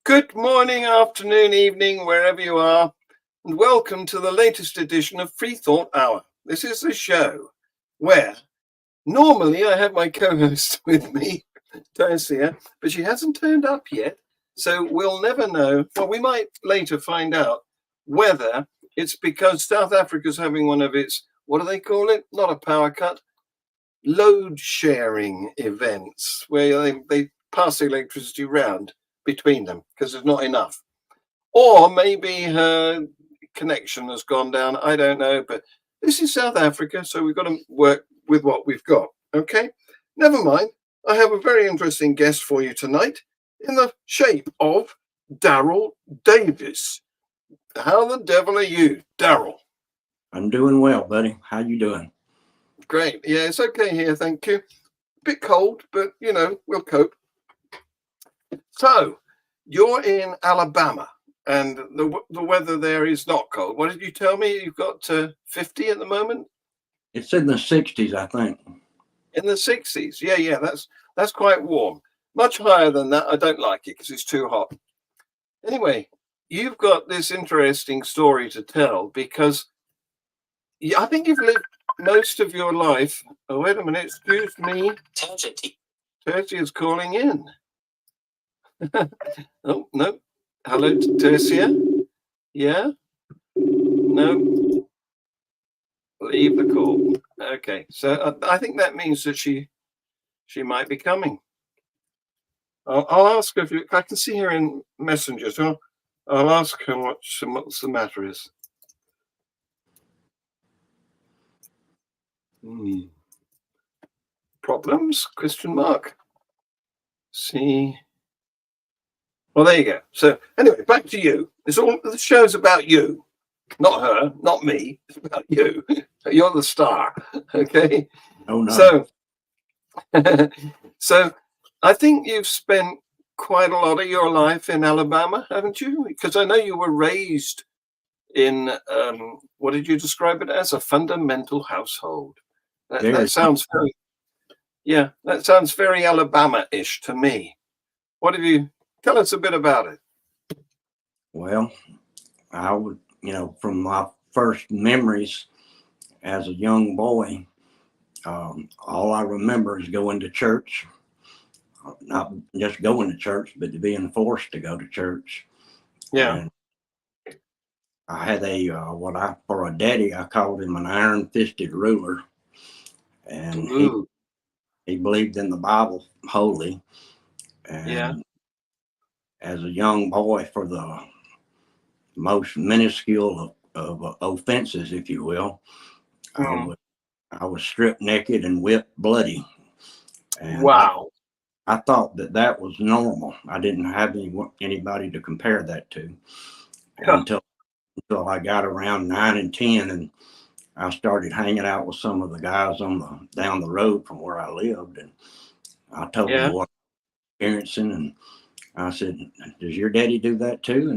Good morning, afternoon, evening, wherever you are, and welcome to the latest edition of FreeThought Hour. This is the show where normally I have my co-host with me, Darcia, but she hasn't turned up yet, so we'll never know. Well, we might later find out whether it's because South Africa's having one of its, what do they call it? Not a power cut, load sharing events where they pass the electricity round between them because there's not enough. Or maybe her connection has gone down. I don't know. But this is South Africa, so we've got to work with what we've got. Okay? Never mind. I have a very interesting guest for you tonight in the shape of Darryl Davis. How the devil are you, Darryl? I'm doing well, buddy. How you doing? Great. Yeah, it's okay here, thank you. A bit cold, but we'll cope. So, you're in Alabama, and the weather there is not cold. What did you tell me? You've got 50 at the moment? It's in the 60s, I think. In the 60s? Yeah, that's quite warm. Much higher than that, I don't like it because it's too hot. Anyway, you've got this interesting story to tell because I think you've lived most of your life. Oh, wait a minute, excuse me. Tertia is calling in. Oh, no. Hello, Tercia? Yeah? No? Leave the call. Okay, so I think that means that she might be coming. I'll ask her if I can see her in Messenger, so I'll ask her what's the matter is. Problems? Question mark. See. Well, there you go. So anyway, back to you. The show's about you, not her, not me. It's about you. You're the star. Okay. Oh no. So I think you've spent quite a lot of your life in Alabama, haven't you? Because I know you were raised in what did you describe it as? A fundamental household. That sounds very, yeah, that sounds very Alabama-ish to me. What have you? Tell us a bit about it. Well, I would, from my first memories as a young boy, all I remember is going to church. Not just going to church, but being forced to go to church. Yeah. And I had for a daddy, I called him an iron-fisted ruler. And he believed in the Bible wholly. And yeah. As a young boy, for the most minuscule of offenses, if you will, I was stripped naked and whipped bloody. And wow. I thought that was normal. I didn't have anybody to compare that to until I got around 9 and 10, and I started hanging out with some of the guys down the road from where I lived, and I told them what I was experiencing, and I said, "Does your daddy do that too?"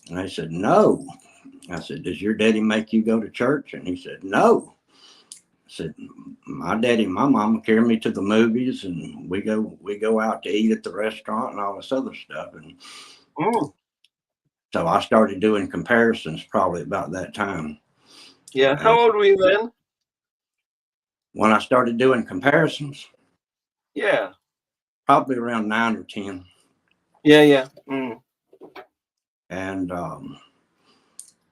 And they said, "No." I said, "Does your daddy make you go to church?" And he said, "No." I said, "My daddy and my mama carry me to the movies, and we go out to eat at the restaurant and all this other stuff." And so I started doing comparisons probably about that time. Yeah. How old were you then? When I started doing comparisons? Yeah. Probably around 9 or 10. Yeah. And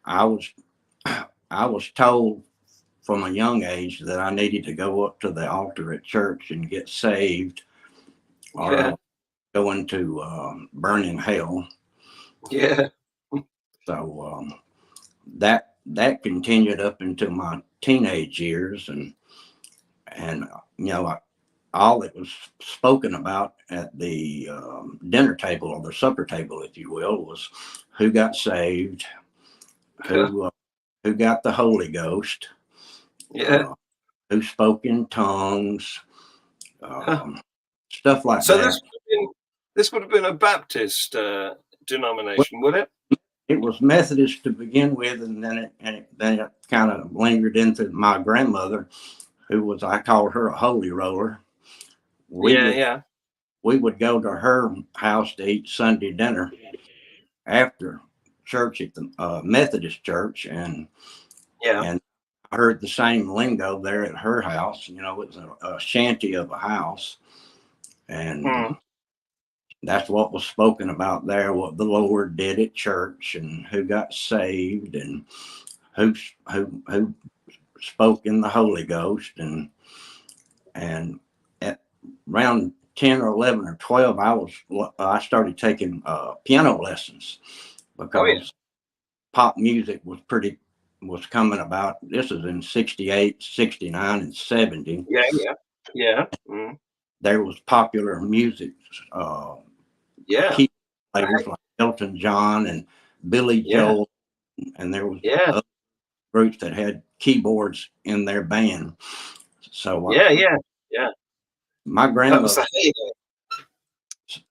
I was told from a young age that I needed to go up to the altar at church and get saved, or go into burning hell. Yeah. So that continued up into my teenage years, and all that was spoken about at the dinner table, or the supper table, if you will, was who got saved, who got the Holy Ghost, who spoke in tongues, stuff like that. So this would have been a Baptist denomination, would it? It was Methodist to begin with, and then it kind of lingered into my grandmother, who I called her a holy roller. We we would go to her house to eat Sunday dinner after church at the Methodist church, Yeah. and I heard the same lingo there at her house. You know, it was a shanty of a house, and Mm. that's what was spoken about there. What the Lord did at church, and who got saved, and who spoke in the Holy Ghost, and at around 10 or 11 or 12, I started taking piano lessons Oh yeah. because pop music was coming about. This is in 68, 69, and 70. Yeah. Yeah. Yeah. Mm. There was popular music, uh, Yeah. key players like Elton John and Billy Yeah. Joel, and there was Yeah. other groups that had keyboards in their band. So Yeah. Yeah. Yeah. my That was grandmother, the heyday.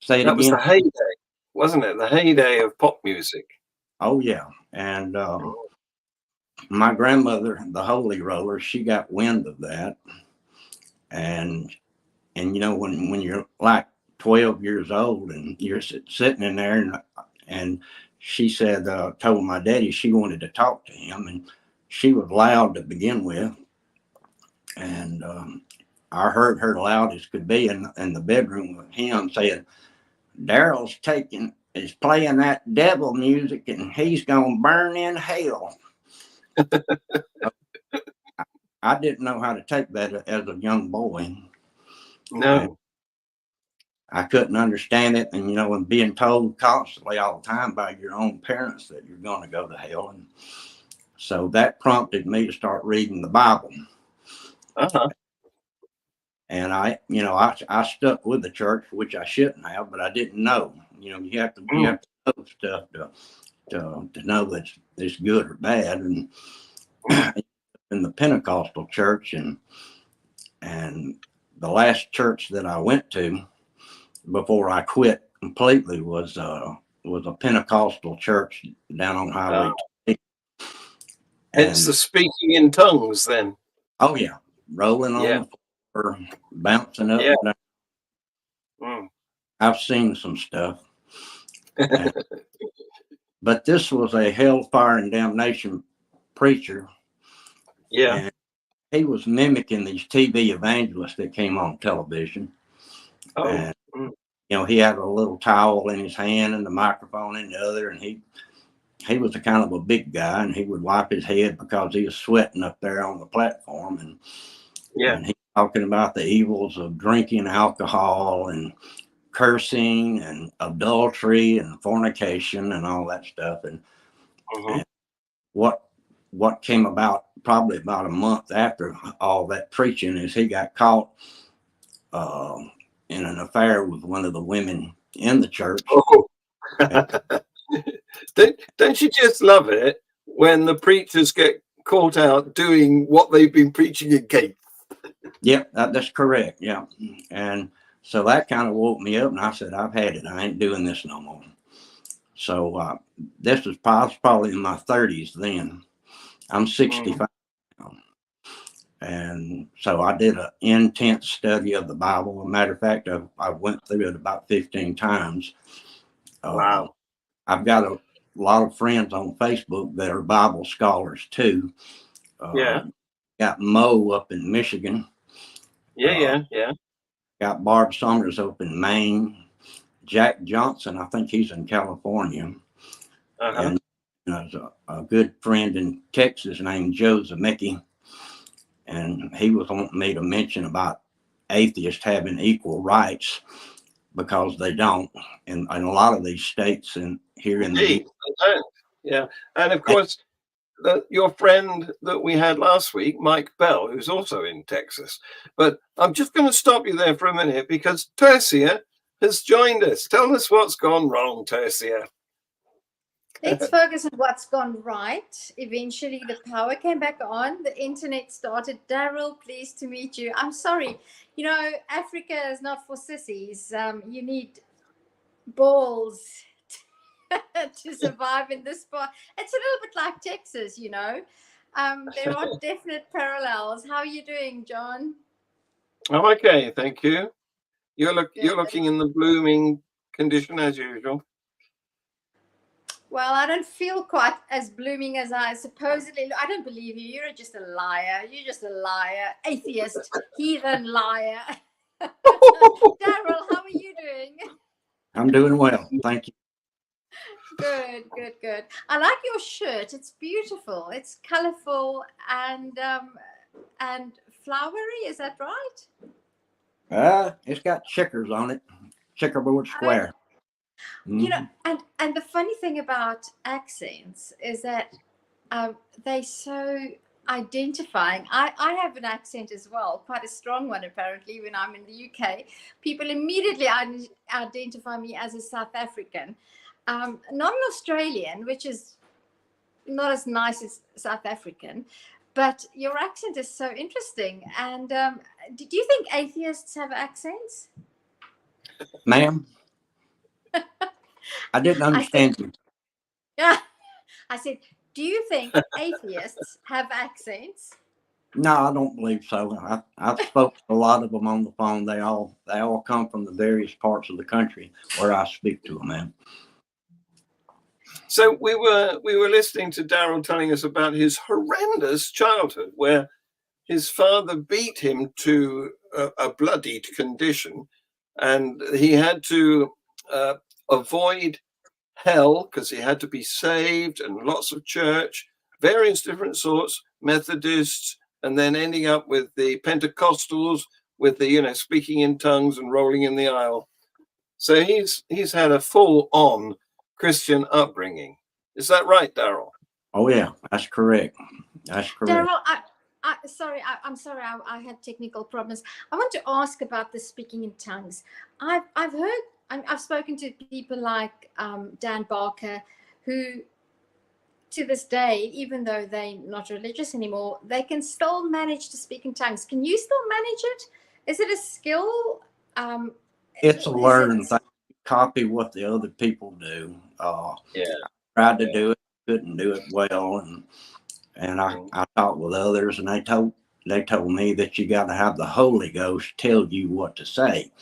say it That was the again. heyday, wasn't it? The heyday of pop music. Oh yeah, and Mm. my grandmother, the Holy Roller, she got wind of that, and you know when you're like 12 years old and you're sitting in there, and she said told my daddy she wanted to talk to him, and she was loud to begin with, and I heard her loud as could be in the bedroom with him saying, Darryl's is playing that devil music and he's gonna burn in hell. I didn't know how to take that as a young boy. And No. I couldn't understand it. And, you know, and being told constantly all the time by your own parents that you're going to go to hell. And so that prompted me to start reading the Bible. Uh-huh. And I stuck with the church, which I shouldn't have, but I didn't know. You know, you have to Mm. know stuff to know that it's good or bad. And Mm. in the Pentecostal church, and the last church that I went to before I quit completely was a Pentecostal church down on Highway Oh. 20. Hence And the speaking in tongues then. oh yeah, rolling on Yeah. the floor, bouncing up Yeah. and down. Mm. I've seen some stuff, and, but this was a hellfire and damnation preacher, Yeah. and he was mimicking these TV evangelists that came on television. Oh. And Mm. you know, he had a little towel in his hand and the microphone in the other, and he was a kind of a big guy, and he would wipe his head because he was sweating up there on the platform, Yeah. and he talking about the evils of drinking alcohol and cursing and adultery and fornication and all that stuff. Mm-hmm. And what came about probably about a month after all that preaching is he got caught uh, in an affair with one of the women in the church. Oh. And, Don't you just love it when the preachers get caught out doing what they've been preaching against? yep, that's correct. Yeah. And so that kind of woke me up, and I said, I've had it. I ain't doing this no more. So this was probably in my 30s then. I'm Mm. 65 now. And so I did an intense study of the Bible. As a matter of fact, I went through it about 15 times. Uh, Wow. I've got a lot of friends on Facebook that are Bible scholars too. Yeah. Got Mo up in Michigan. Yeah. Uh, Yeah. Yeah. got Barb Summers up in Maine. Jack Johnson, I think he's in California. Uh-huh. And there's a good friend in Texas named Joe Zemecki. And he was wanting me to mention about atheists having equal rights because they don't in a lot of these states and here in the Indeed. I don't. Yeah. And of course, your friend that we had last week, Mike Bell, who's also in Texas. But I'm just going to stop you there for a minute because Tercia has joined us. Tell us what's gone wrong, Tercia. Let's focus on what's gone right. Eventually, the power came back on. The internet started. Darryl, pleased to meet you. I'm sorry. You know, Africa is not for sissies. You need balls to survive in this part. It's a little bit like Texas, you know. There are definite parallels. How are you doing, John? I'm okay, thank you. You're Good. looking in the blooming condition as usual. Well, I don't feel quite as blooming as I supposedly look. I don't believe you. You're just a liar. You're just a liar. Atheist, heathen liar. Darryl, how are you doing? I'm doing well. Thank you. Good. I like your shirt. It's beautiful. It's colorful and flowery. Is that right? It's got checkers on it. Checkerboard square. You know, and the funny thing about accents is that they're so identifying. I have an accent as well, quite a strong one apparently. When I'm in the UK, people immediately identify me as a South African, not an Australian, which is not as nice as South African. But your accent is so interesting. And do you think atheists have accents? Ma'am, I didn't understand you. Yeah, I said, do you think atheists have accents? No, I don't believe so. I've spoke to a lot of them on the phone. They all come from the various parts of the country where I speak to them, man. So we were listening to Darryl telling us about his horrendous childhood, where his father beat him to a bloodied condition, and he had to avoid hell because he had to be saved, and lots of church, various different sorts, Methodists, and then ending up with the Pentecostals, with the speaking in tongues and rolling in the aisle. So he's had a full-on Christian upbringing. Is that right, Darryl? Oh yeah, that's correct. That's correct. Darryl, I'm sorry, I had technical problems. I want to ask about the speaking in tongues. I've spoken to people like Dan Barker, who to this day, even though they're not religious anymore, they can still manage to speak in tongues. Can you still manage it? Is it a skill? It's a learned thing. Copy what the other people do. Yeah. I tried to do it, couldn't do it well, and I talked with others, and they told me that you got to have the Holy Ghost tell you what to say,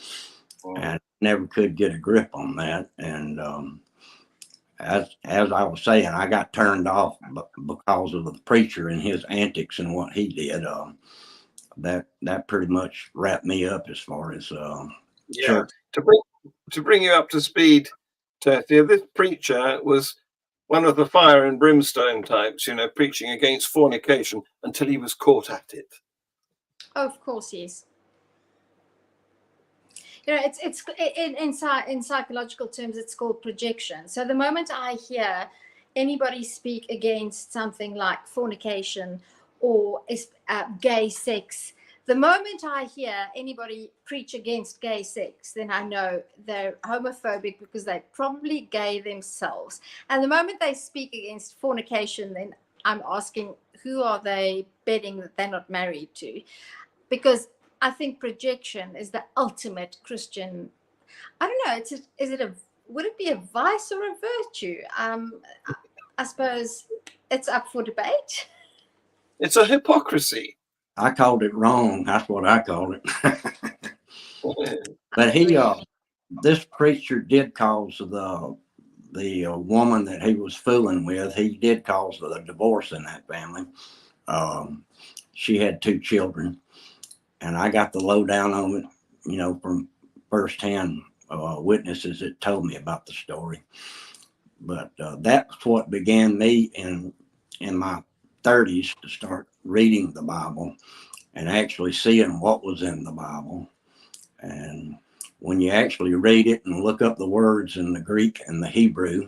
and I never could get a grip on that. And as I was saying, I got turned off because of the preacher and his antics and what he did. That pretty much wrapped me up as far as church. To bring you up to speed, Tethia, this preacher was one of the fire and brimstone types, preaching against fornication until he was caught at it. Oh, of course, yes. It's in psychological terms, it's called projection. So the moment I hear anybody speak against something like fornication or gay sex, the moment I hear anybody preach against gay sex, then I know they're homophobic because they're probably gay themselves. And the moment they speak against fornication, then I'm asking, who are they betting that they're not married to? Because I think projection is the ultimate Christian. I don't know. Would it be a vice or a virtue? I suppose it's up for debate. It's a hypocrisy. I called it wrong. That's what I called it. But this preacher did cause the woman that he was fooling with. He did cause the divorce in that family. She had 2 children, and I got the lowdown on it, from firsthand witnesses that told me about the story. But that's what began me in my 30s to start reading the Bible and actually seeing what was in the Bible. And when you actually read it and look up the words in the Greek and the Hebrew,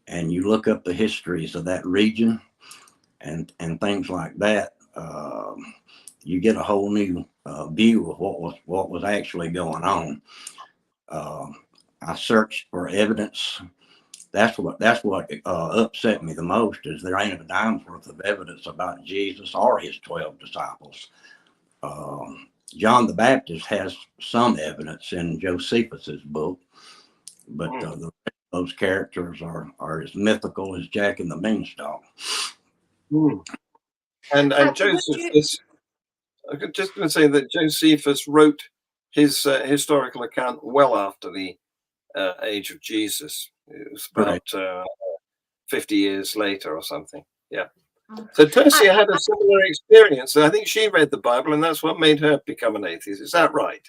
and you look up the histories of that region and things like that, you get a whole new view of what was actually going on. I searched for evidence. That's what upset me the most, is there ain't a dime's worth of evidence about Jesus or his 12 disciples. John the Baptist has some evidence in Josephus's book, but those characters are as mythical as Jack and the Beanstalk. And Josephus, I'm just going to say that Josephus wrote his historical account well after the age of Jesus. It was about 50 years later or something. Yeah. So Tercia had a similar experience. I think she read the Bible, and that's what made her become an atheist. Is that right?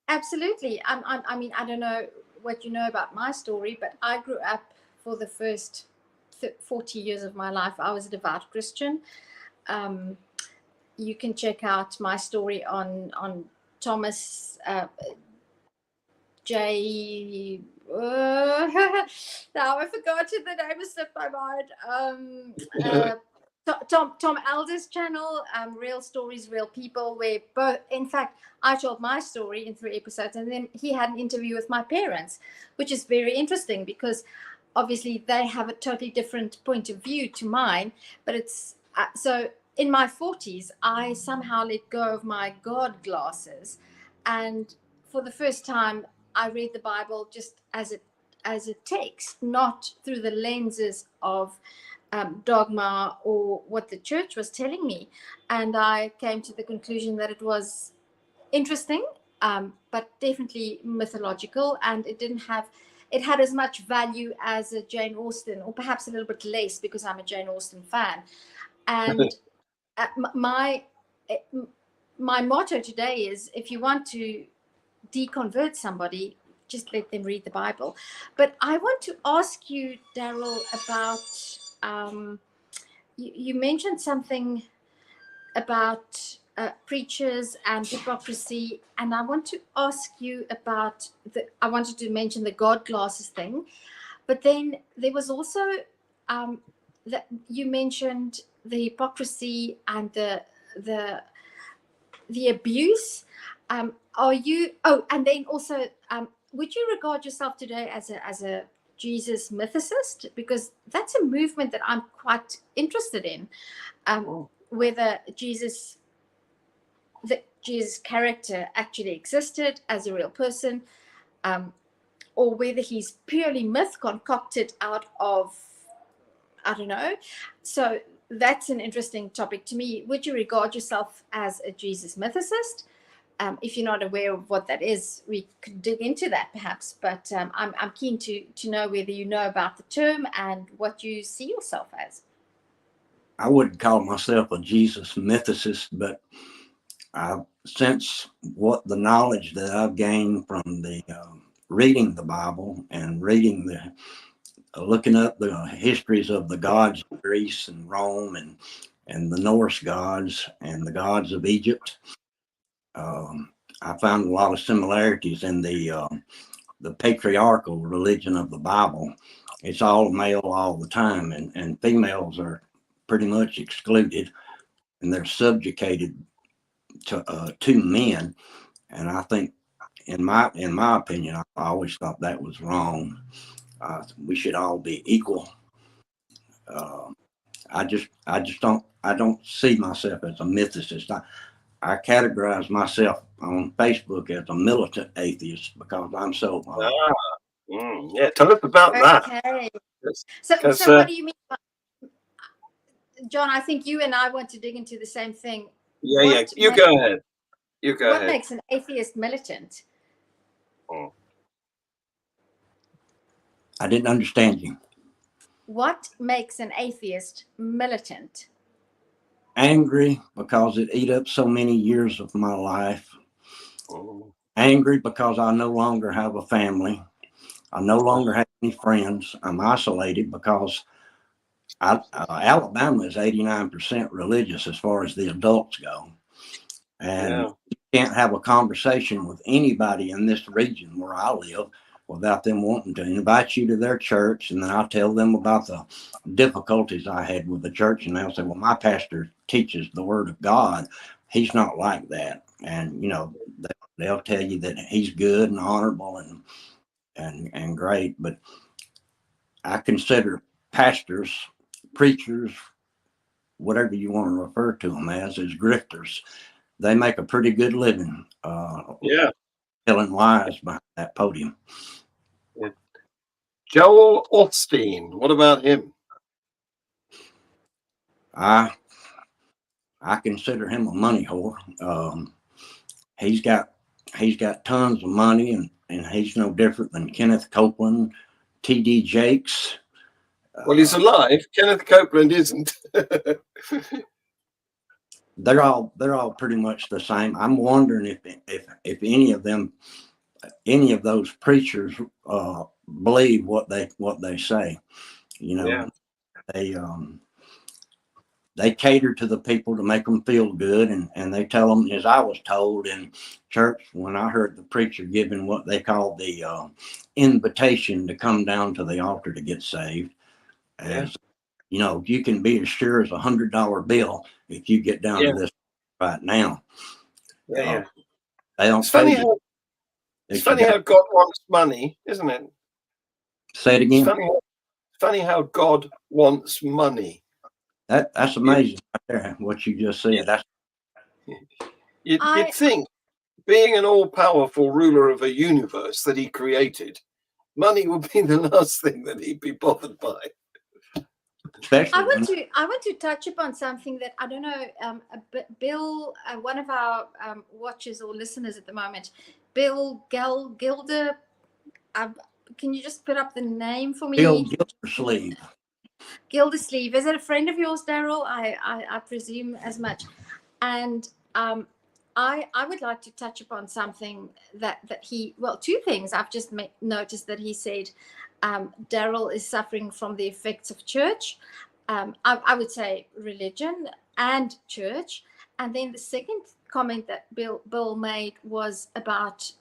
Absolutely. I mean, I don't know what you know about my story, but I grew up for the first 40 years of my life. I was a devout Christian. You can check out my story on Thomas J. Now I forgot the name has slipped my mind. Tom Elder's channel, Real Stories, Real People, where both, in fact, I told my story in 3 episodes, and then he had an interview with my parents, which is very interesting because obviously they have a totally different point of view to mine. But it's so in my 40s, I somehow let go of my God glasses, and for the first time, I read the Bible just as a text, not through the lenses of dogma or what the church was telling me. And I came to the conclusion that it was interesting, but definitely mythological, and it had as much value as a Jane Austen, or perhaps a little bit less because I'm a Jane Austen fan. And my motto today is, if you want to deconvert somebody, just let them read the Bible. But I want to ask you, Darryl, about you mentioned something about preachers and hypocrisy, and I want to ask you about I wanted to mention the God glasses thing, but then there was also that you mentioned the hypocrisy and the abuse. Are you? Oh, and then also, would you regard yourself today as a Jesus mythicist? Because that's a movement that I'm quite interested in. Whether Jesus character actually existed as a real person, or whether he's purely myth concocted out of, I don't know. So that's an interesting topic to me. Would you regard yourself as a Jesus mythicist? If you're not aware of what that is, we could dig into that perhaps. But I'm keen to know whether you know about the term and what you see yourself as. I wouldn't call myself a Jesus mythicist, but since what the knowledge that I've gained from the reading the Bible and reading looking up the histories of the gods of Greece and Rome and the Norse gods and the gods of Egypt, I found a lot of similarities in the patriarchal religion of the Bible. It's all male all the time, and females are pretty much excluded, and they're subjugated to men. And I think, in my opinion, I always thought that was wrong. We should all be equal. I don't see myself as a mythicist. I categorize myself on Facebook as a militant atheist because I'm so. Yeah, tell us about that. Okay. So what do you mean by, John? I think you and I want to dig into the same thing. Yeah. You go ahead. What makes an atheist militant? I didn't understand you. What makes an atheist militant? Angry because it ate up so many years of my life. Angry because I no longer have a family. I no longer have any friends. I'm isolated because Alabama is 89% religious as far as the adults go. And you can't have a conversation with anybody in this region where I live without them wanting to invite you to their church. And then I'll tell them about the difficulties I had with the church. And they'll say, well, my pastor teaches the word of God. He's not like that. And, they'll tell you that he's good and honorable and great. But I consider pastors, preachers, whatever you want to refer to them as grifters. They make a pretty good living telling lies behind that podium. Yeah. Joel Osteen, what about him? I consider him a money whore. He's got he's got tons of money, and he's no different than Kenneth Copeland, T.D. Jakes. Well, he's alive. Kenneth Copeland isn't. They're all pretty much the same. I'm wondering if any of them, any of those preachers believe what they say. You know, Yeah. they cater to the people to make them feel good, and they tell them, as I was told in church when I heard the preacher giving what they call the invitation to come down to the altar to get saved. As you know, you can be as sure as $100 bill if you get down to this right now. Yeah. They don't. It's funny how God wants money, isn't it? Say it again. It's funny how God wants money. That's amazing right there, what you just said. That's You'd think, being an all-powerful ruler of a universe that he created, money would be the last thing that he'd be bothered by. I want to touch upon something that I don't know. Bill, one of our watchers or listeners at the moment, Bill Gilder. Can you just put up the name for me? Bill Gildersleeve. Gildersleeve. Is it a friend of yours, Darryl? I presume as much. And I would like to touch upon something that he, well, two things I've just noticed that he said. Darryl is suffering from the effects of church. I would say religion and church. And then the second comment that Bill made was about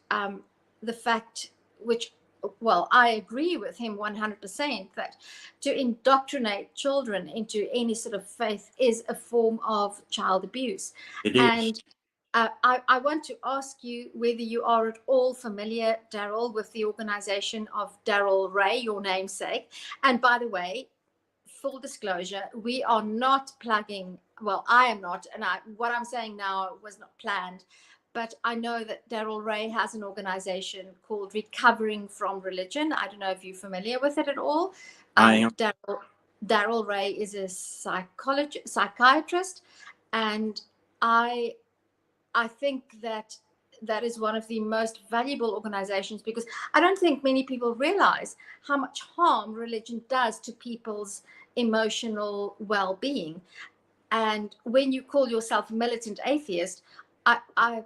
the fact, which, well, I agree with him 100%, that to indoctrinate children into any sort of faith is a form of child abuse. It is. And I want to ask you whether you are at all familiar, Darryl, with the organization of Darryl Ray, your namesake. And by the way, full disclosure, we are not plugging, well, I am not, and what I'm saying now was not planned, but I know that Darryl Ray has an organization called Recovering from Religion. I don't know if you're familiar with it at all. I am. Darryl Ray is a psychiatrist, and I think that is one of the most valuable organizations, because I don't think many people realize how much harm religion does to people's emotional well-being. And when you call yourself a militant atheist, I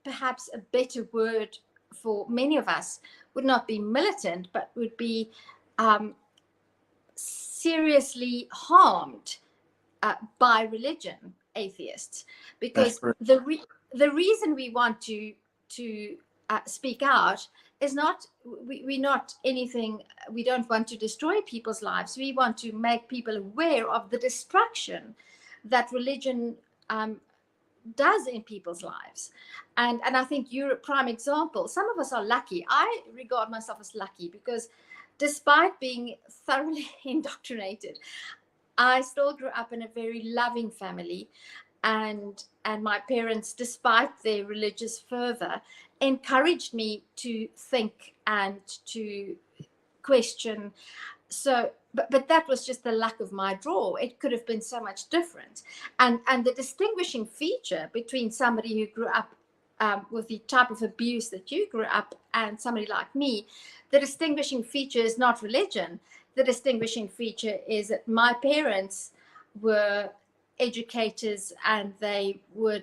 perhaps a better word for many of us would not be militant, but would be seriously harmed by religion, atheists, because the reason we want to speak out is not, we're not anything, we don't want to destroy people's lives. We want to make people aware of the destruction that religion does in people's lives. And I think you're a prime example. Some of us are lucky. I regard myself as lucky because despite being thoroughly indoctrinated, I still grew up in a very loving family, and my parents, despite their religious fervor, encouraged me to think and to question. So, but that was just the luck of my draw. It could have been so much different. And the distinguishing feature between somebody who grew up with the type of abuse that you grew up and somebody like me, the distinguishing feature is not religion. The distinguishing feature is that my parents were educators and they were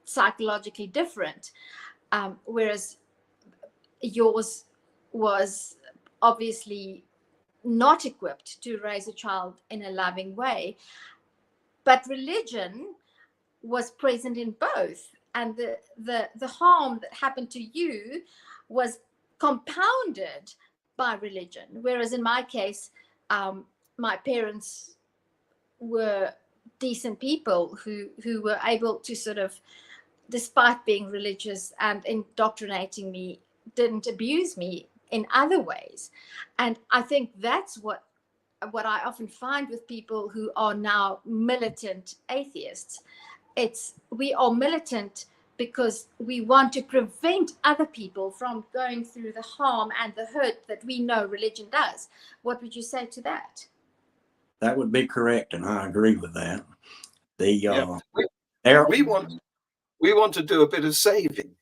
psychologically different, whereas yours was obviously not equipped to raise a child in a loving way. But religion was present in both, and the harm that happened to you was compounded by religion, whereas in my case, my parents were decent people who were able to sort of, despite being religious and indoctrinating me, didn't abuse me in other ways. And I think that's what I often find with people who are now militant atheists. It's, we are militant because we want to prevent other people from going through the harm and the hurt that we know religion does. What would you say to that? That would be correct, and I agree with that. We want to do a bit of saving.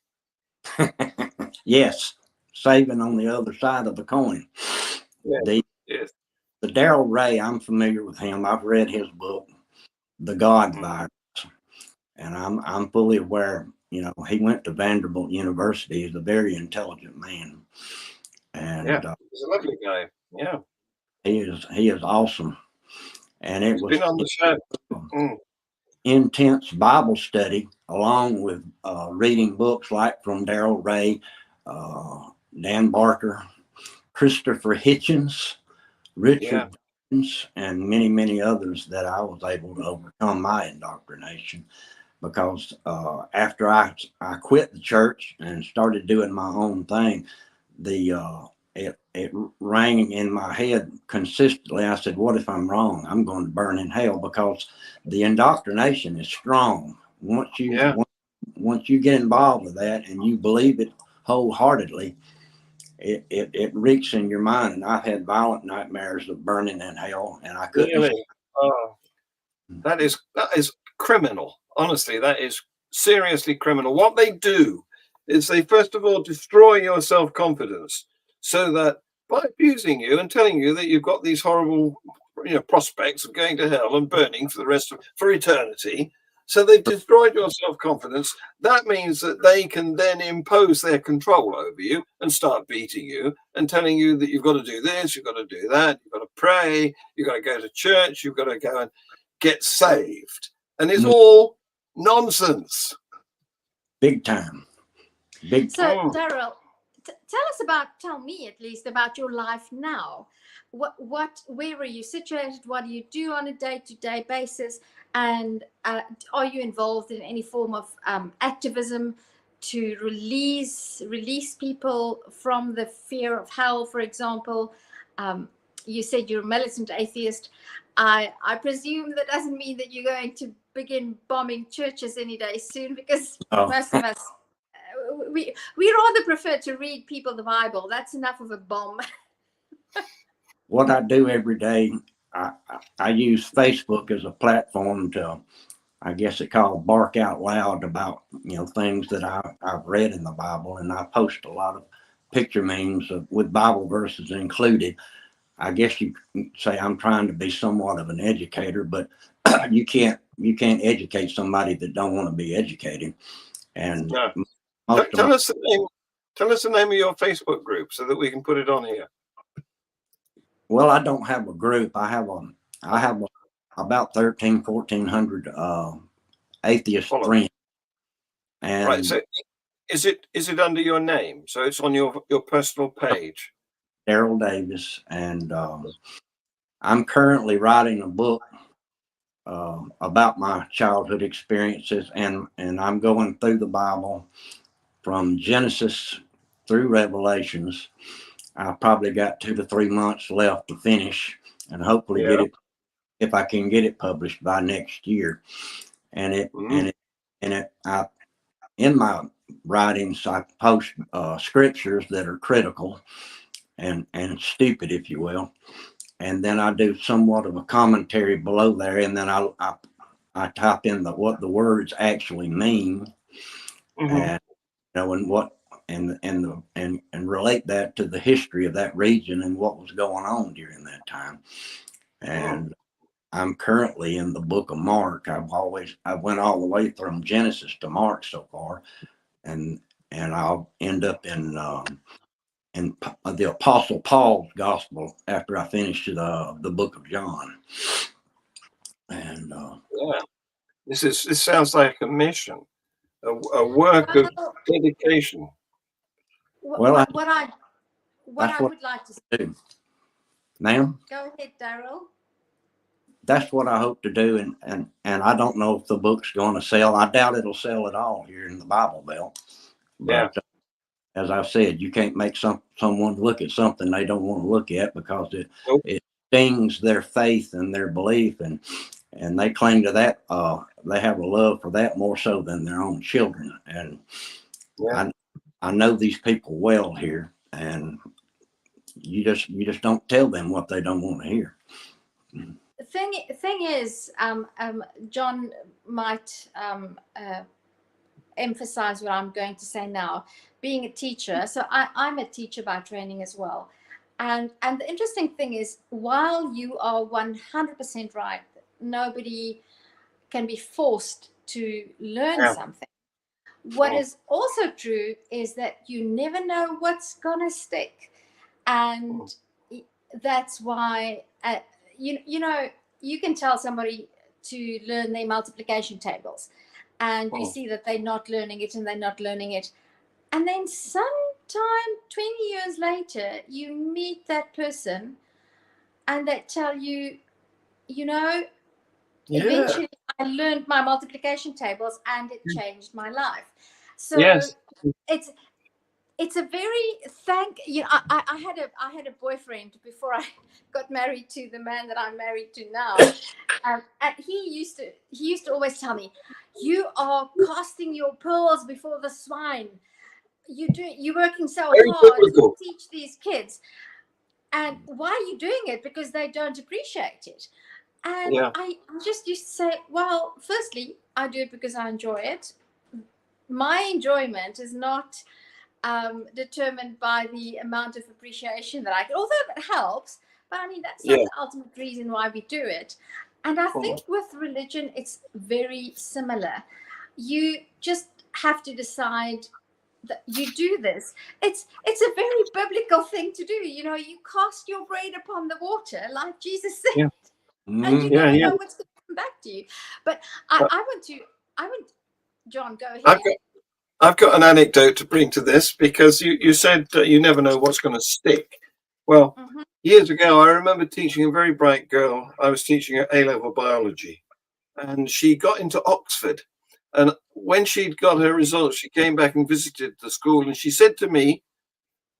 Yes, saving on the other side of the coin. Yes. The Yes. the Darryl Ray, I'm familiar with him. I've read his book, The God Mm. Virus, and I'm fully aware. You know, he went to Vanderbilt University. He's a very intelligent man, and Yeah. He's a lovely guy. Yeah. he is awesome. And it He's was been on the show. Mm. intense Bible study, along with reading books like from Darryl Ray, Dan Barker, Christopher Hitchens, Yeah. Richard Dawkins, and many, many others, that I was able to overcome my indoctrination. Because after I quit the church and started doing my own thing, it rang in my head consistently. I said, what if I'm wrong? I'm going to burn in hell, because the indoctrination is strong. Once you get involved with that and you believe it wholeheartedly, it reeks in your mind. And I've had violent nightmares of burning in hell, and I couldn't. Really? Oh, that is criminal. Honestly, that is seriously criminal. What they do is they first of all destroy your self-confidence, so that by abusing you and telling you that you've got these horrible, prospects of going to hell and burning for eternity. So they've destroyed your self-confidence. That means that they can then impose their control over you and start beating you and telling you that you've got to do this, you've got to do that, you've got to pray, you've got to go to church, you've got to go and get saved. And it's all nonsense. Big time. So, Darryl, tell me at least about your life now. Where are you situated? What do you do on a day-to-day basis? And are you involved in any form of activism to release people from the fear of hell, for example? You said you're a militant atheist. I presume that doesn't mean that you're going to begin bombing churches any day soon, because most of us, we rather prefer to read people the Bible. That's enough of a bomb. What I do every day, I use Facebook as a platform to, I guess it called bark out loud about, things that I've read in the Bible, and I post a lot of picture memes with Bible verses included. I guess you could say I'm trying to be somewhat of an educator, but you can't educate somebody that don't want to be educated. And tell us the name of your Facebook group so that we can put it on here. Well, I don't have a group. I have about 1,400 atheist friends. And right. So is it under your name? So it's on your personal page. Darryl Davis, and I'm currently writing a book about my childhood experiences, and I'm going through the Bible from Genesis through Revelations. I've probably got 2 to 3 months left to finish, and hopefully get it, if I can get it published by next year. And in my writings, I post scriptures that are critical and stupid, if you will. And then I do somewhat of a commentary below there, and then I type in what the words actually mean, and and what and relate that to the history of that region and what was going on during that time. And I'm currently in the book of Mark. I went all the way from Genesis to Mark so far, and I'll end up in the Apostle Paul's gospel after I finish the book of John. And this sounds like a mission, a work of dedication. What I would like to do, ma'am. Go ahead, Darryl. That's what I hope to do, and I don't know if the book's going to sell. I doubt it'll sell at all here in the Bible Belt. But as I've said, you can't make someone look at something they don't want to look at, because it stings their faith and their belief, and they cling to that. They have a love for that more so than their own children. And I know these people well here, and you just don't tell them what they don't want to hear. The thing is, John might emphasize what I'm going to say now. Being a teacher, so I'm a teacher by training as well. And the interesting thing is, while you are 100% right, nobody can be forced to learn something. What is also true is that you never know what's gonna stick, and that's why you know, you can tell somebody to learn their multiplication tables, and you see that they're not learning it, and and then sometime 20 years later you meet that person and they tell you, you know, eventually I learned my multiplication tables and it changed my life. So it's a very I had a boyfriend before I got married to the man that I'm married to now, and he used to always tell me, you are casting your pearls before the swine. You're working so hard to teach these kids, and why are you doing it? Because they don't appreciate it. And I just used to say, well, firstly, I do it because I enjoy it. My enjoyment is not determined by the amount of appreciation that I get, although that helps. But I mean, that's not the ultimate reason why we do it. And I think with religion, it's very similar. You just have to decide that you do this. It's a very biblical thing to do. You know, you cast your bread upon the water, like Jesus said, and you never know what's going to come back to you. But I want John, go ahead. I've got an anecdote to bring to this, because you said you never know what's going to stick. Well, years ago, I remember teaching a very bright girl. I was teaching her A-level biology, and she got into Oxford. And when she'd got her results, she came back and visited the school, and she said to me,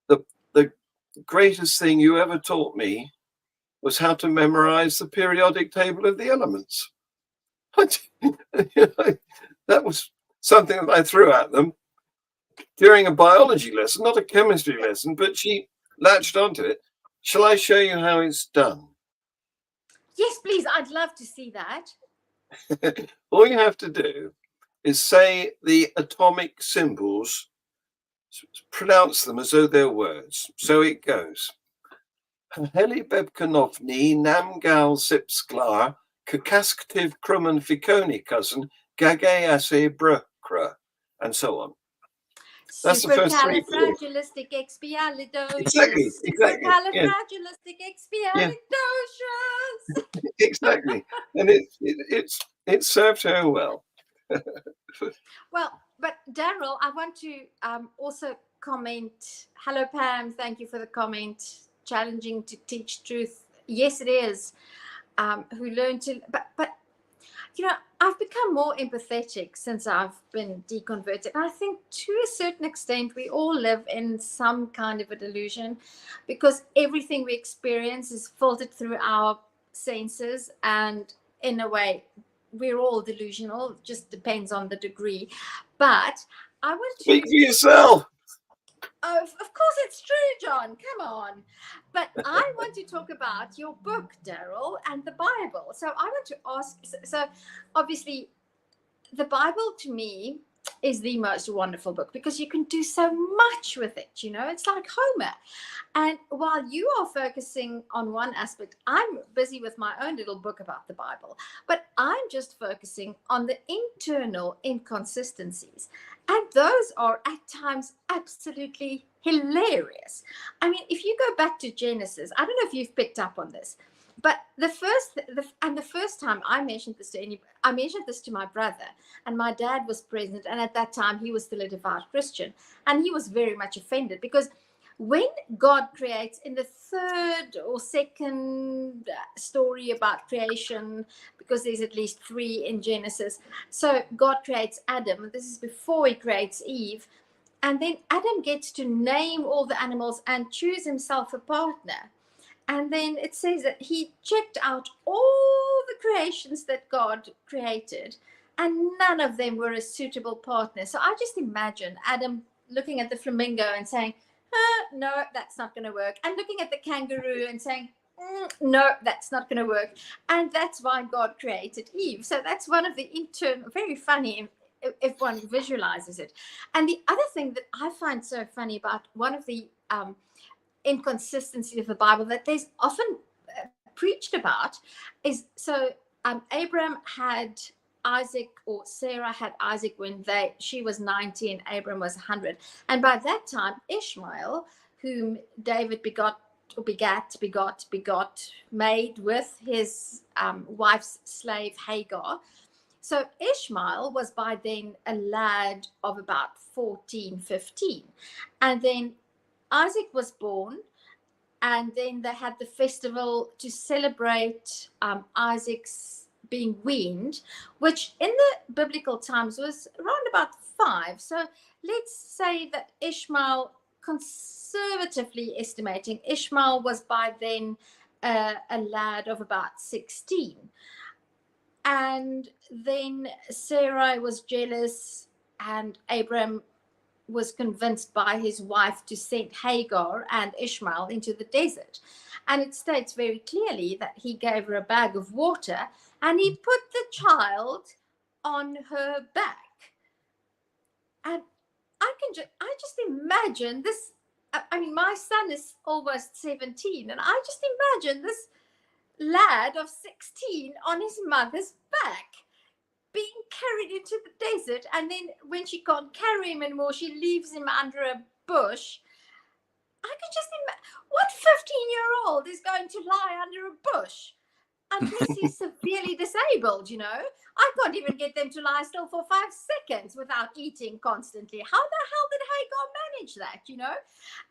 the greatest thing you ever taught me was how to memorize the periodic table of the elements. That was something that I threw at them during a biology lesson, not a chemistry lesson, but she latched onto it. Shall I show you how it's done? Yes, please. I'd love to see that. All you have to do is say the atomic symbols, pronounce them as though they're words. So it goes. Heli bebkanovni namgal sipsklar kakasktiv krumen fikoni cousin gagayase brukra, and so on. That's the first three. Supercalifragilisticexpialidocious. Exactly. Supercalifragilisticexpialidocious. Exactly. And it served her well. Well, but Darryl, I want to also comment. Hello, Pam. Thank you for the comment. Challenging to teach truth. Yes, it is. Who learn to, but you know, I've become more empathetic since I've been deconverted. And I think to a certain extent, we all live in some kind of a delusion, because everything we experience is filtered through our senses. And in a way, we're all delusional. It just depends on the degree. But I want to speak for yourself. Oh, of course it's true, John. Come on. But I want to talk about your book, Darryl, and the Bible. So I want to ask, so obviously the Bible to me is the most wonderful book, because you can do so much with it. You know, it's like Homer. And while you are focusing on one aspect, I'm busy with my own little book about the Bible. But I'm just focusing on the internal inconsistencies. And those are at times absolutely hilarious. I mean, if you go back to Genesis, I don't know if you've picked up on this, but the first time I mentioned this to anybody, I mentioned this to my brother, and my dad was present. And at that time, he was still a devout Christian. And he was very much offended, because when God creates in the third or second story about creation, because there's at least 3 in Genesis. So God creates Adam. This is before he creates Eve. And then Adam gets to name all the animals and choose himself a partner. And then it says that he checked out all the creations that God created, and none of them were a suitable partner. So I just imagine Adam looking at the flamingo and saying, no, that's not going to work. And looking at the kangaroo and saying, no, that's not going to work. And that's why God created Eve. So that's one of the very funny if one visualizes it. And the other thing that I find so funny about one of the inconsistencies of the Bible that there's often preached about is, so Abraham had Isaac, or Sarah had Isaac when she was 90 and Abraham was 100. And by that time, Ishmael, whom David begot, made with his wife's slave Hagar. So Ishmael was by then a lad of about 14, 15. And then Isaac was born, and then they had the festival to celebrate Isaac's being weaned, which in the biblical times was around about 5. So let's say that Ishmael, conservatively estimating, Ishmael was by then a lad of about 16. And then Sarah was jealous, and Abraham was convinced by his wife to send Hagar and Ishmael into the desert. And it states very clearly that he gave her a bag of water and he put the child on her back. And I just imagine this. I mean, my son is almost 17, and I just imagine this lad of 16 on his mother's back, being carried into the desert, and then when she can't carry him anymore, she leaves him under a bush. I could just imagine, what 15-year-old is going to lie under a bush unless he's severely disabled, you know? I can't even get them to lie still for 5 seconds without eating constantly. How the hell did Hagar manage that, you know?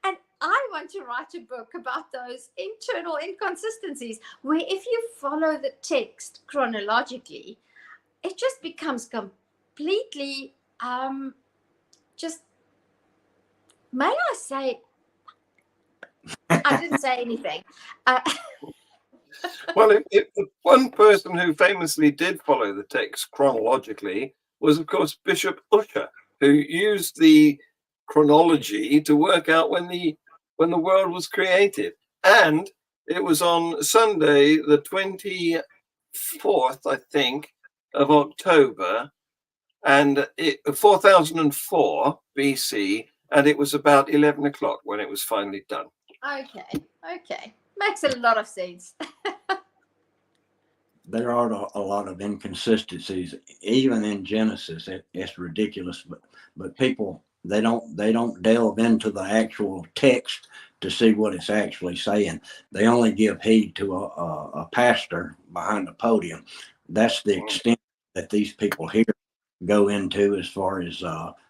And I want to write a book about those internal inconsistencies where if you follow the text chronologically, it just becomes completely, just, may I say, I didn't say anything. Well, if one person who famously did follow the text chronologically was, of course, Bishop Ussher, who used the chronology to work out when the world was created. And it was on Sunday, the 24th, I think, of October, and 4004 BC, and it was about 11 o'clock when it was finally done. Okay. Makes a lot of sense. There are a lot of inconsistencies, even in Genesis. It's ridiculous, but people, they don't delve into the actual text to see what it's actually saying. They only give heed to a pastor behind the podium. That's the extent that these people here go into as far as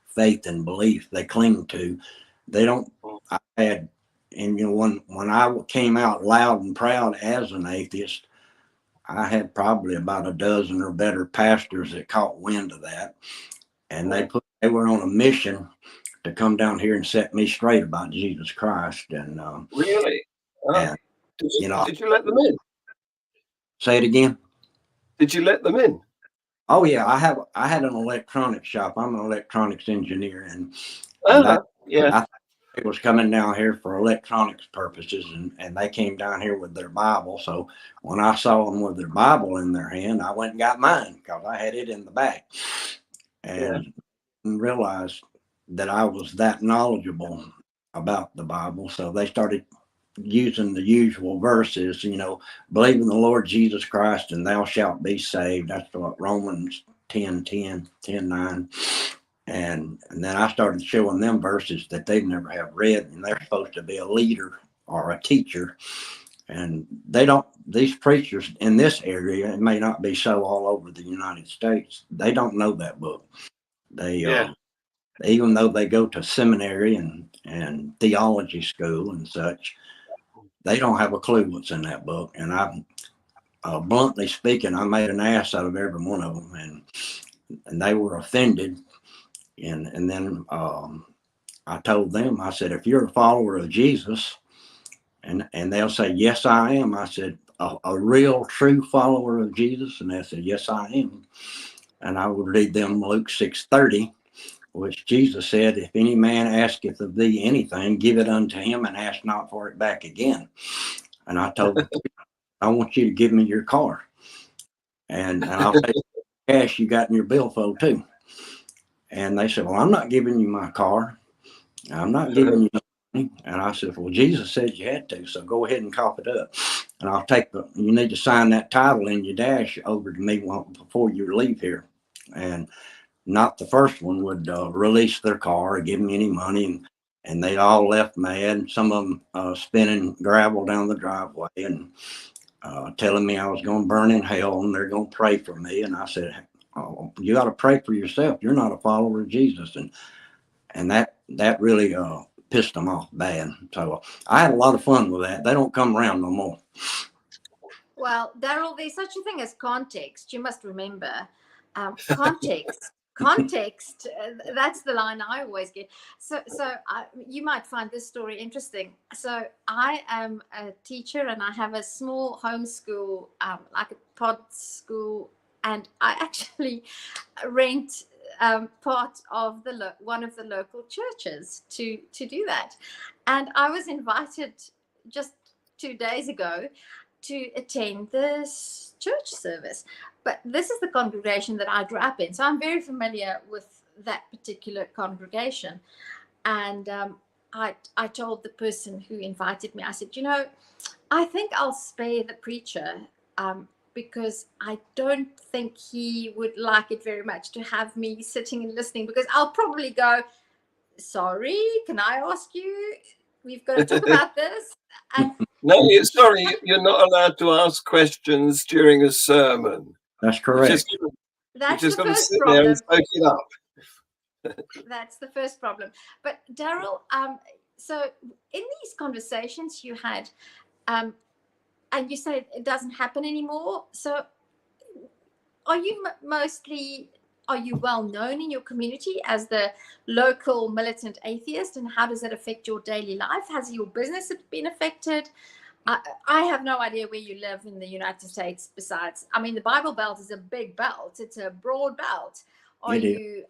faith and belief they cling to. They don't. I had, and you know, when I came out loud and proud as an atheist, I had probably about a dozen or better pastors that caught wind of that, and they were on a mission to come down here and set me straight about Jesus Christ. And really, and, did you let them in? Say it again. Did you let them in? Oh yeah, I had an electronics shop. I'm an electronics engineer, and I was coming down here for electronics purposes, and they came down here with their Bible. So when I saw them with their Bible in their hand, I went and got mine because I had it in the back, and realized that I was that knowledgeable about the Bible. So they started using the usual verses, you know, believe in the Lord Jesus Christ and thou shalt be saved. That's what Romans 10:9. And then I started showing them verses that they've never have read, and they're supposed to be a leader or a teacher. And they don't, these preachers in this area, it may not be so all over the United States, they don't know that book. They, even though they go to seminary and theology school and such, they don't have a clue what's in that book. And I, bluntly speaking, I made an ass out of every one of them, and they were offended. And then I told them, I said, if you're a follower of Jesus, and they'll say, yes, I am. I said, a real true follower of Jesus? And they said, yes, I am. And I would read them Luke 6:30, which Jesus said, if any man asketh of thee anything, give it unto him and ask not for it back again. And I told them, I want you to give me your car. And I'll take cash you got in your billfold too. And they said, well, I'm not giving you my car. I'm not giving you money. And I said, well, Jesus said you had to, so go ahead and cough it up. And I'll you need to sign that title in your dash over to me before you leave here. And not the first one would release their car or give me any money. And they all left mad. Some of them spinning gravel down the driveway and telling me I was going to burn in hell and they're going to pray for me. And I said, oh, you got to pray for yourself. You're not a follower of Jesus. And that really pissed them off bad. So I had a lot of fun with that. They don't come around no more. Well, Darryl, there's such a thing as context. You must remember context. That's the line I always get. So you might find this story interesting. So I am a teacher and I have a small homeschool, like a pod school, and I actually rent part of one of the local churches to do that. And I was invited just 2 days ago to attend this church service. But this is the congregation that I grew up in. So I'm very familiar with that particular congregation. And I told the person who invited me, I said, I think I'll spare the preacher because I don't think he would like it very much to have me sitting and listening, because I'll probably go, sorry, can I ask you? We've got to talk about this. And no, sorry, you're not allowed to ask questions during a sermon. That's correct. That's just the got to first sit problem. there and soak it up. That's the first problem. But Darryl, so in these conversations you had, and you said it doesn't happen anymore. So are you well known in your community as the local militant atheist, and how does that affect your daily life? Has your business been affected? I have no idea where you live in the United States. Besides, I mean, the Bible Belt is a big belt. It's a broad belt. Are you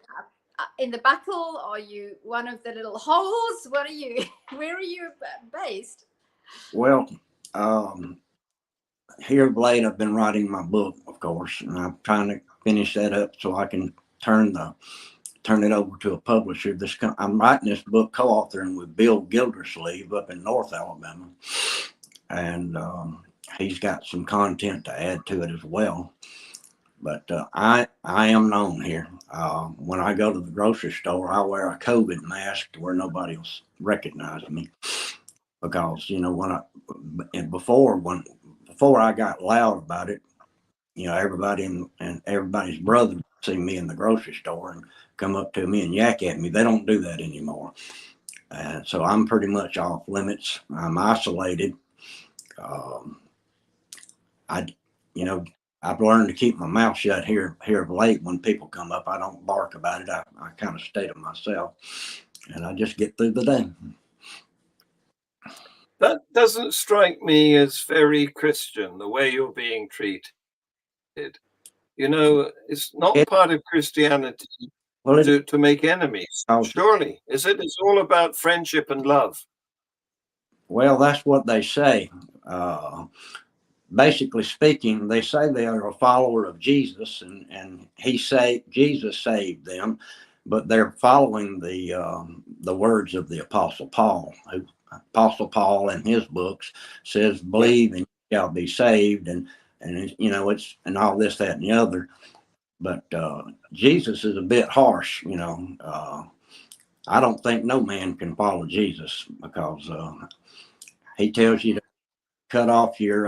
in the buckle? Are you one of the little holes? What are you? Where are you based? Well, here of late, I've been writing my book, of course, and I'm trying to finish that up so I can turn it over to a publisher. I'm writing this book co-authoring with Bill Gildersleeve up in North Alabama, and he's got some content to add to it as well. But I am known here. When I go to the grocery store, I wear a COVID mask to where nobody will recognize me, because before I got loud about it, everybody and everybody's brother see me in the grocery store and come up to me and yak at me. They don't do that anymore. And so I'm pretty much off limits. I'm isolated. I've learned to keep my mouth shut here of late. When people come up, I don't bark about it. I kind of stay to myself, and I just get through the day. That doesn't strike me as very Christian, the way you're being treated. It's not part of Christianity to make enemies. Surely, is it? It's all about friendship and love. Well, that's what they say. Basically speaking, they say they are a follower of Jesus, and Jesus saved them, but they're following the words of the Apostle Paul. Apostle Paul in his books says, "Believe and you shall be saved," and it's and all this, that, and the other. But Jesus is a bit harsh. I don't think no man can follow Jesus, because he tells you to cut off your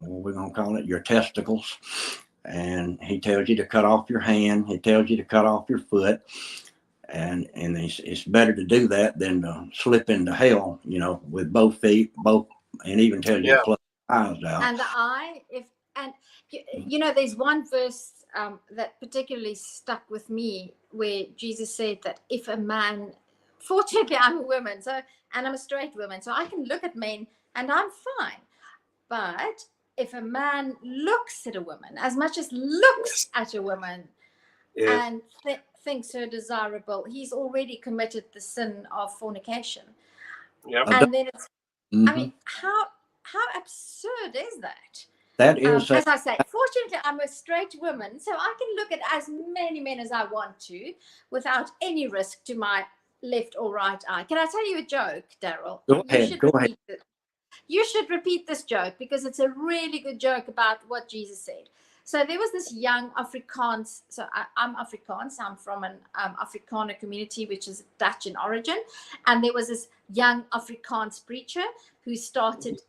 what we're going to call it, your testicles, and he tells you to cut off your hand. He tells you to cut off your foot, and it's better to do that than to slip into hell, with both feet, and even tells you to close your eyes out. And the eye, there's one verse that particularly stuck with me, where Jesus said that if a man, fortunately I'm a woman, and I'm a straight woman, so I can look at men and I'm fine. But if a man looks at a woman, as much as looks at a woman, and thinks her desirable, he's already committed the sin of fornication. And then it's, I mean, how absurd is that? That is as I say, fortunately, I'm a straight woman, so I can look at as many men as I want to without any risk to my left or right eye. Can I tell you a joke, Darryl? Go ahead. You should repeat this joke because it's a really good joke about what Jesus said. So there was this young Afrikaans. So I'm Afrikaans. I'm from an Afrikaner community, which is Dutch in origin. And there was this young Afrikaans preacher who started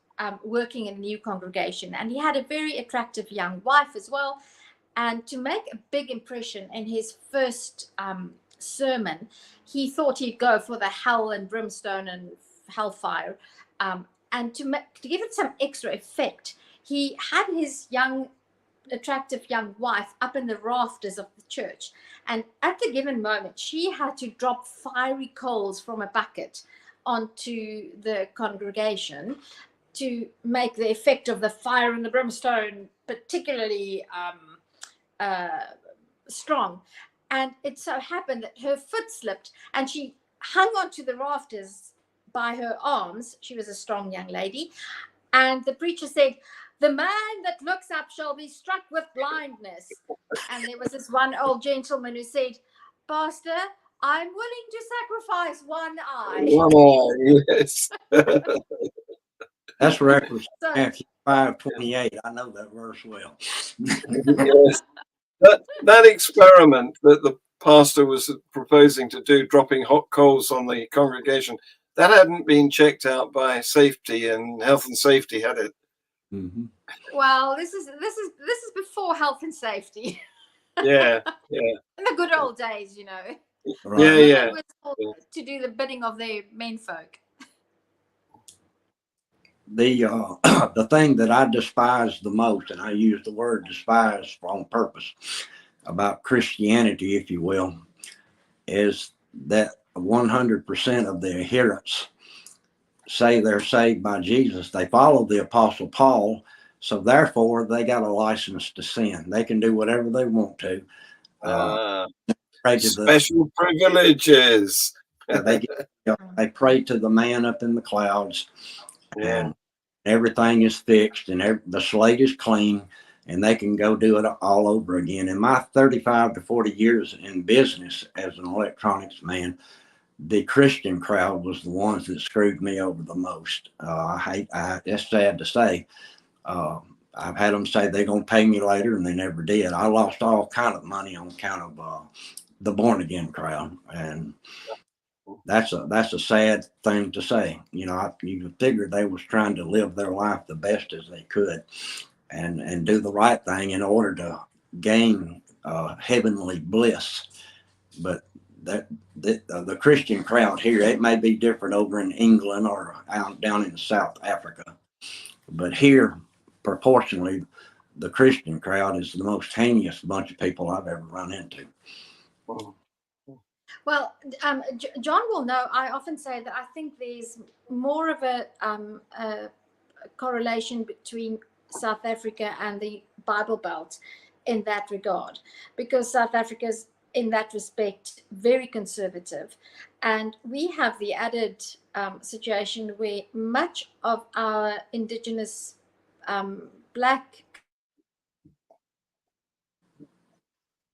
working in a new congregation. And he had a very attractive young wife as well. And to make a big impression in his first sermon, he thought he'd go for the hell and brimstone and hellfire. And to give it some extra effect, he had his attractive young wife up in the rafters of the church. And at the given moment, she had to drop fiery coals from a bucket onto the congregation to make the effect of the fire and the brimstone particularly strong. And it so happened that her foot slipped and she hung onto the rafters by her arms. She was a strong young lady. And the preacher said, "The man that looks up shall be struck with blindness." And there was this one old gentleman who said, "Pastor, I'm willing to sacrifice one eye." One eye, yes. That's Revelation Matthew 5:28. I know that verse well. Yes. That experiment that the pastor was proposing to do, dropping hot coals on the congregation, that hadn't been checked out by safety and health and safety, had it? Mm-hmm. Well, this is before health and safety. Yeah. In the good old days, you know. Right. Yeah. To do the bidding of their menfolk. The thing that I despise the most, and I use the word despise on purpose, about Christianity, if you will, is that 100% of the adherents say they're saved by Jesus. They follow the Apostle Paul, so therefore they got a license to sin. They can do whatever they want to. Special privileges. They pray to the man up in the clouds, Yeah. and everything is fixed, and the slate is clean, and they can go do it all over again. In my 35 to 40 years in business as an electronics man, the Christian crowd was the ones that screwed me over the most. It's sad to say. I've had them say they're going to pay me later, and they never did. I lost all kind of money on account of the born again crowd, and that's a sad thing to say. You know, you figure they was trying to live their life the best as they could, and do the right thing in order to gain heavenly bliss. But the Christian crowd here, it may be different over in England or down in South Africa, but here, proportionally, the Christian crowd is the most heinous bunch of people I've ever run into. Well, John will know. I often say that I think there's more of a correlation between South Africa and the Bible Belt in that regard, because South Africa's in that respect very conservative, and we have the added situation where much of our indigenous black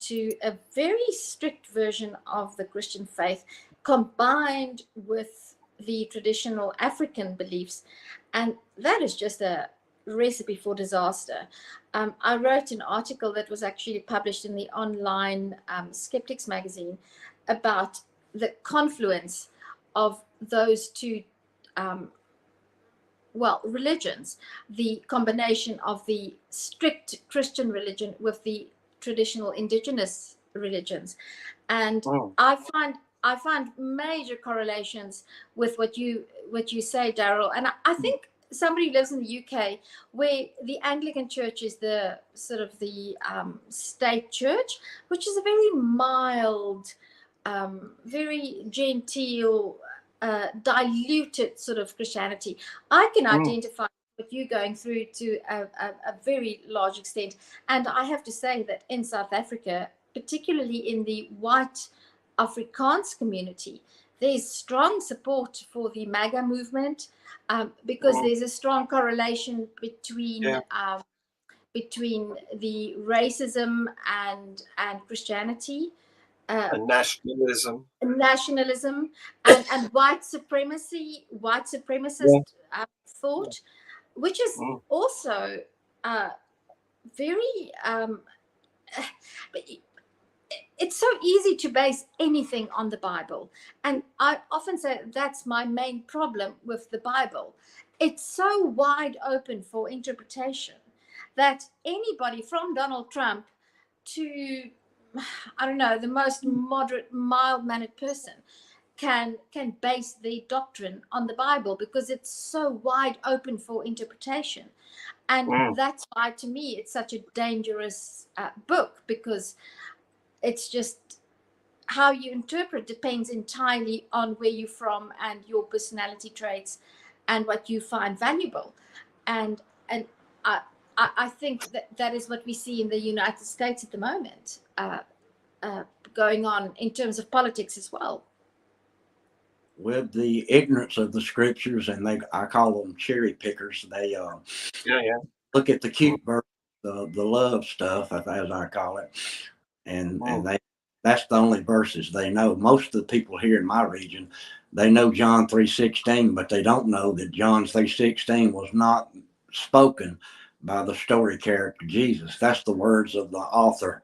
to a very strict version of the Christian faith combined with the traditional African beliefs, and that is just a recipe for disaster. I wrote an article that was actually published in the online Skeptics magazine about the confluence of those two religions, the combination of the strict Christian religion with the traditional indigenous religions, and I find major correlations with what you say, Darryl. And I think somebody who lives in the UK, where the Anglican Church is the sort of the state church, which is a very mild, very genteel, diluted sort of Christianity. I can identify with you going through to a very large extent. And I have to say that in South Africa, particularly in the white Afrikaans community, there's strong support for the MAGA movement, because there's a strong correlation between between the racism and Christianity, And nationalism. And white supremacist thought, which is also very it's so easy to base anything on the Bible. And I often say that's my main problem with the Bible. It's so wide open for interpretation that anybody from Donald Trump to, I don't know, the most moderate, mild-mannered person can base their doctrine on the Bible, because it's so wide open for interpretation. And that's why, to me, it's such a dangerous book, because it's just how you interpret depends entirely on where you're from and your personality traits and what you find valuable. And I think that is what we see in the United States at the moment, going on in terms of politics as well. With the ignorance of the scriptures, and I call them cherry pickers. They look at the cute verse, the love stuff, as I call it, and that's the only verses they know. Most of the people here in my region, they know John 3:16, but they don't know that John 3:16 was not spoken by the story character Jesus. That's the words of the author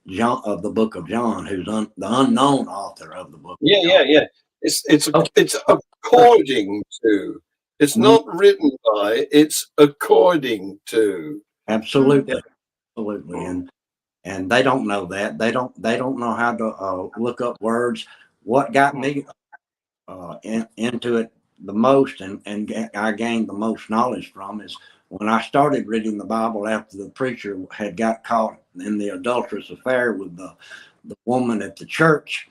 John of the book of John, who's the unknown author of the book. Yeah. It's according to. It's not written by. It's according to. Absolutely. And they don't know that. They don't know how to look up words. What got me into it the most, and I gained the most knowledge from, is when I started reading the Bible after the preacher had got caught in the adulterous affair with the woman at the church.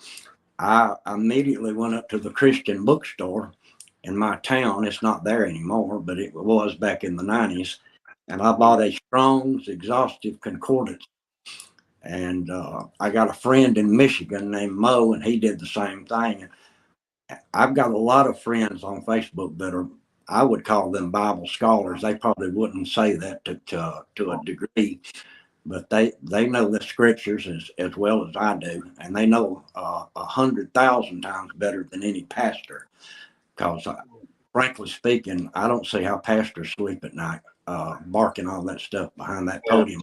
I immediately went up to the Christian bookstore in my town. It's not there anymore, but it was back in the 90s. And I bought a Strong's Exhaustive Concordance. And I got a friend in Michigan named Mo, and he did the same thing. I've got a lot of friends on Facebook that are, I would call them Bible scholars. They probably wouldn't say that to a degree, but they know the scriptures as well as I do, and they know 100,000 times better than any pastor. Because frankly speaking, I don't see how pastors sleep at night, barking all that stuff behind that podium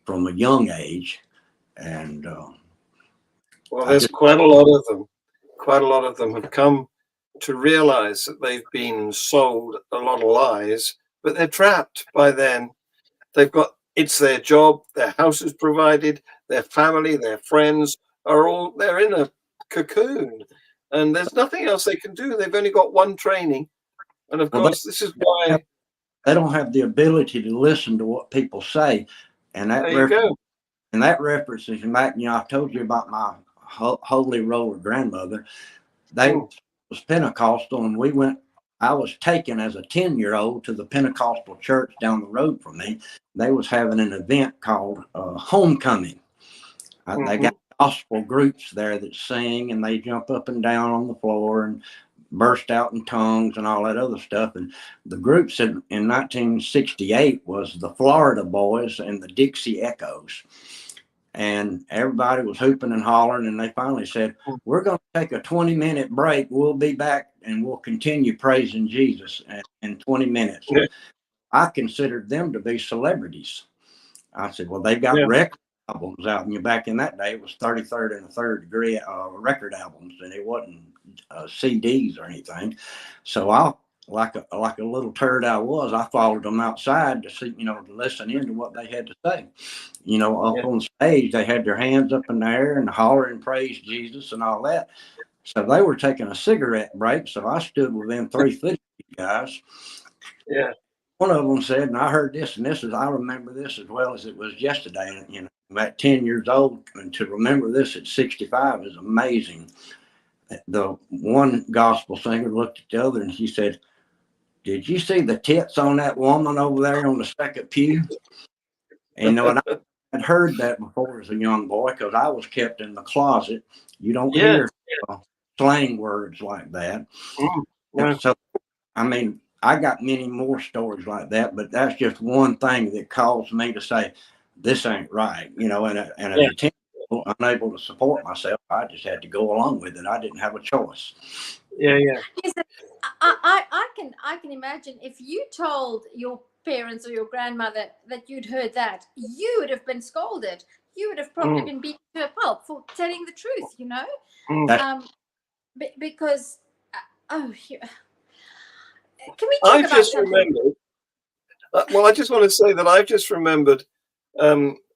from a young age. And well, there's quite a lot of them. Quite a lot of them have come to realize that they've been sold a lot of lies, but they're trapped by then. It's their job, their house is provided, their family, their friends they're in a cocoon, and there's nothing else they can do. They've only got one training. And of course, this is why they don't have the ability to listen to what people say. And that references back, I've told you about my holy roller grandmother. They was Pentecostal, and I was taken as a 10-year-old to the Pentecostal church down the road from me. They was having an event called Homecoming. They got gospel groups there that sing, and they jump up and down on the floor and burst out in tongues and all that other stuff. And the group said in 1968 was the Florida Boys and the Dixie Echoes. And everybody was hooping and hollering, and they finally said, we're going to take a 20-minute break. We'll be back, and we'll continue praising Jesus in 20 minutes. Yeah. I considered them to be celebrities. I said, well, they've got record albums out. And back in that day, it was 33rd and a third degree record albums, and it wasn't CDs or anything. So like a little turd I was, I followed them outside to see, to listen in to what they had to say. Up on stage, they had their hands up in the air and holler and praise Jesus and all that. So they were taking a cigarette break. So I stood within 3 feet of these guys. Yeah. One of them said, and I heard this, and I remember this as well as it was yesterday. I'm at 10 years old, and to remember this at 65 is amazing. The one gospel singer looked at the other, and she said, did you see the tits on that woman over there on the second pew? And and I had heard that before as a young boy, because I was kept in the closet. You don't hear slang words like that. So, I got many more stories like that, but that's just one thing that caused me to say, this ain't right, you know, and as a teenager, unable to support myself, I just had to go along with it. I didn't have a choice. Yeah. Yes, I can imagine if you told your parents or your grandmother that you'd heard that, you would have been scolded. You would have probably been beaten to a pulp for telling the truth, you know, because can we talk I about just something? remembered. Well, I just want to say that I've just remembered.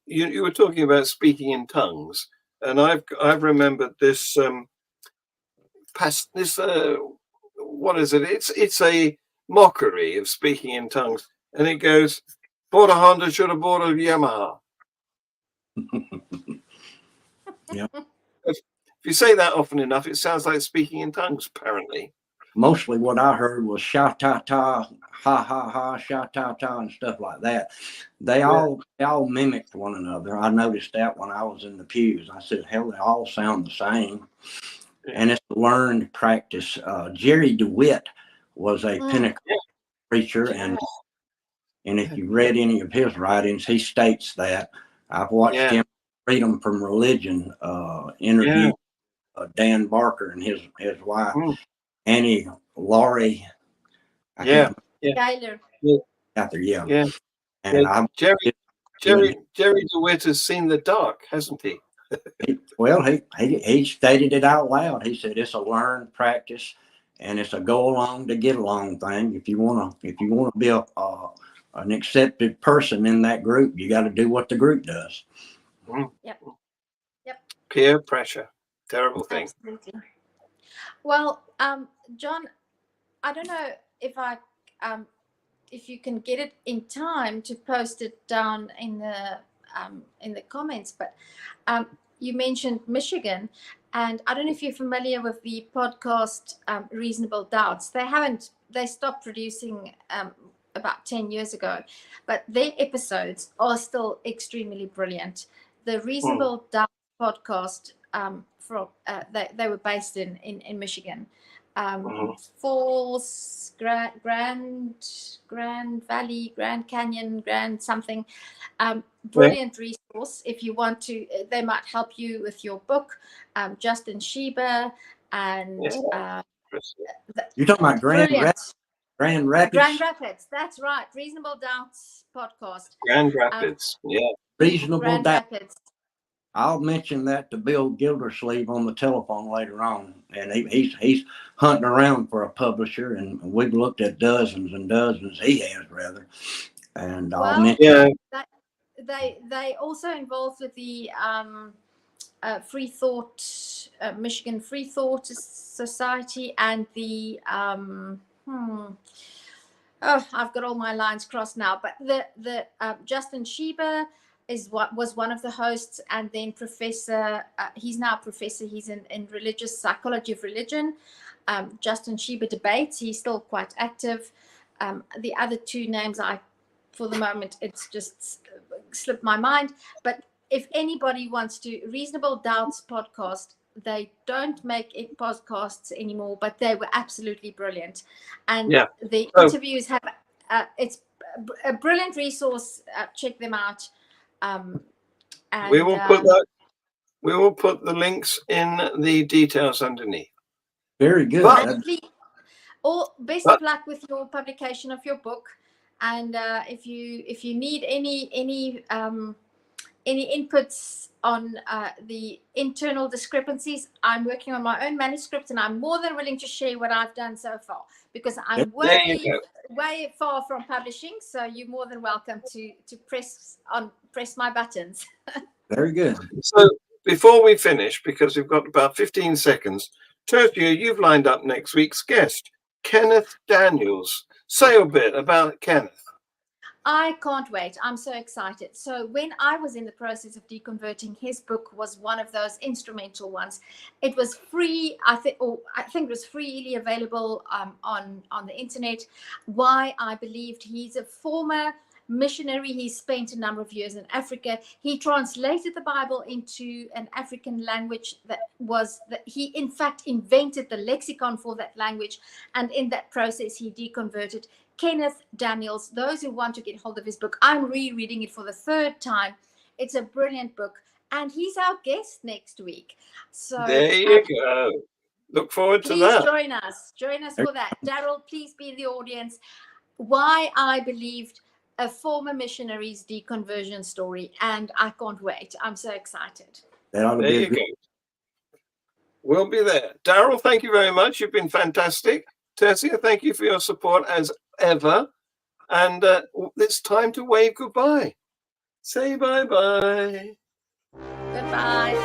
You were talking about speaking in tongues, and I've remembered this. What is it? It's a mockery of speaking in tongues, and it goes, "Bought a Honda, should have bought a Yamaha." Yeah. If you say that often enough, it sounds like speaking in tongues. Apparently, Mostly what I heard was sha ta ta, ha ha ha, sha ta ta, and stuff like that. They all mimicked one another. I noticed that when I was in the pews. I said, hell, they all sound the same. And it's a learned practice. Jerry DeWitt was a Pentecostal preacher, and if you read any of his writings, he states that. I've watched him Freedom from Religion interview Dan Barker and his wife Annie Laurie. Tyler. Out there, yeah. And Jerry DeWitt has seen the dark, hasn't he? He stated it out loud. He said it's a learned practice, and it's a go along to get along thing. If you wanna be an accepted person in that group, you got to do what the group does. Yep. Peer pressure, terrible thing. Absolutely. Well, John, I don't know if you can get it in time to post it down in the comments, but you mentioned Michigan, and I don't know if you're familiar with the podcast Reasonable Doubts. They stopped producing about 10 years ago, but their episodes are still extremely brilliant. The Reasonable Doubts podcast they were based in Michigan. Falls, Grand Valley, Grand Canyon, Grand something. Brilliant resource if you want to. They might help you with your book. Justin Sheba and you're talking about Grand Rapids. Grand Rapids. That's right. Reasonable Doubts podcast. Grand Rapids. Reasonable Doubts. I'll mention that to Bill Gildersleeve on the telephone later on, and he's hunting around for a publisher, and we've looked at dozens and dozens. He has rather, and I'll mention that they also involved with the FreeThought Michigan FreeThought Society and the I've got all my lines crossed now, but the Justin Sheba was one of the hosts, and then professor, he's now a professor, he's in religious psychology of religion. Justin Sheba debates, he's still quite active. The other two names, for the moment, it's just slipped my mind. But if anybody wants to, Reasonable Doubts podcast, they don't make podcasts anymore, but they were absolutely brilliant. And the interviews have, it's a brilliant resource. Check them out. And we will put the links in the details underneath. Very good. Best of luck with your publication of your book. And if you need any inputs on the internal discrepancies, I'm working on my own manuscript, and I'm more than willing to share what I've done so far, because I'm way far from publishing. So you're more than welcome to press my buttons. Very good. So before we finish, because we've got about 15 seconds, Tertia, you've lined up next week's guest, Kenneth Daniels. Say a bit about Kenneth. I can't wait. I'm so excited. So when I was in the process of deconverting, his book was one of those instrumental ones. It was free, I think it was freely available on the internet. Why? I believed he's a former missionary. He spent a number of years in Africa. He translated the Bible into an African language he in fact invented the lexicon for that language. And in that process, he deconverted. Kenneth Daniels, those who want to get hold of his book, I'm rereading it for the third time. It's a brilliant book. And he's our guest next week. So there you go. Look forward to that. Please join us. Join us for that. Darryl, please be in the audience. Why I believed a former missionary's deconversion story. And I can't wait. I'm so excited. There you go. We'll be there. Darryl, thank you very much. You've been fantastic. Tessia, thank you for your support as ever. And it's time to wave goodbye. Say bye-bye. Goodbye.